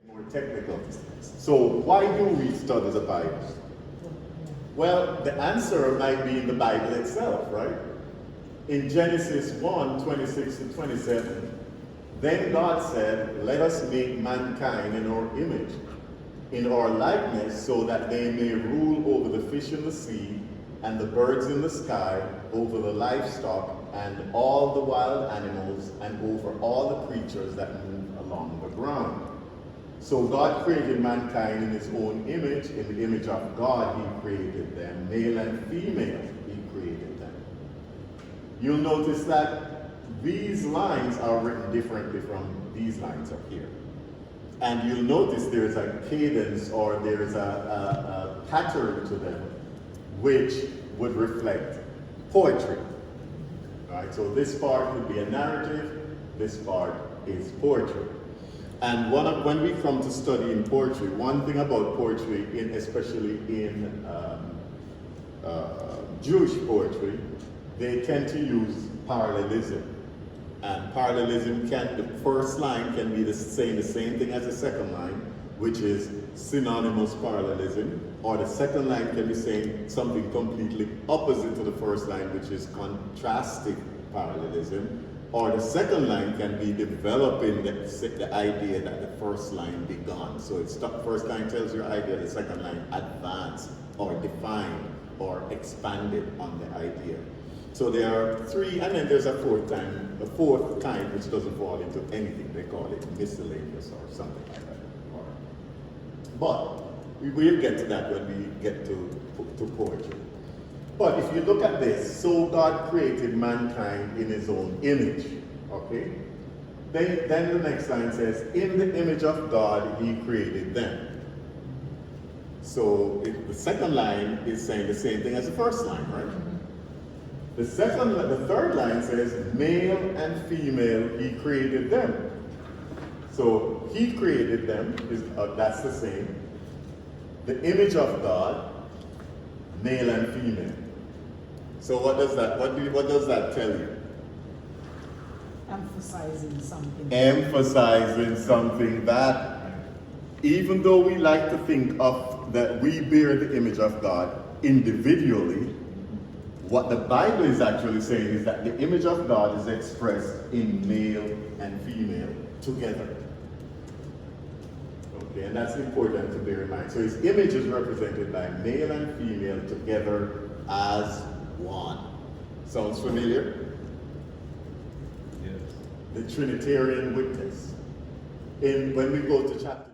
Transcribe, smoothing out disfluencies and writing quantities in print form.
More technical. So why do we study the Bible? Well, the answer might be in the Bible itself, right? In Genesis 1:26-27, then God said, "Let us make mankind in our image, in our likeness, so that they may rule over the fish in the sea, and the birds in the sky, over the livestock, and all the wild animals, and over all the creatures that move along the ground." So God created mankind in his own image. In the image of God, he created them. Male and female, he created them. You'll notice that these lines are written differently from these lines up here. And you'll notice there's a cadence, or there's a pattern to them, which would reflect poetry. All right, so this part would be a narrative, this part is poetry. And when we come to study in poetry, one thing about poetry, especially in Jewish poetry, they tend to use parallelism. And parallelism the first line can be the same thing as the second line, which is synonymous parallelism, or the second line can be saying something completely opposite to the first line, which is contrasting parallelism. Or the second line can be developing the idea that the first line began. So the first line tells your idea, the second line advanced or defined or expanded on the idea. So there are three, and then there's a fourth kind which doesn't fall into anything. They call it miscellaneous or something like that. But we will get to that when we get to poetry. But if you look at this, so God created mankind in his own image, okay? Then the next line says, in the image of God, he created them. So the second line is saying the same thing as the first line, right? The third line says, male and female, he created them. So he created them, that's the same. The image of God, male and female. So what does that tell you? Emphasizing something. Emphasizing something that, even though we like to think of that we bear the image of God individually, what the Bible is actually saying is that the image of God is expressed in male and female together. Okay, and that's important to bear in mind. So his image is represented by male and female together as one. Sounds familiar? Yes. The Trinitarian witness. When we go to chapter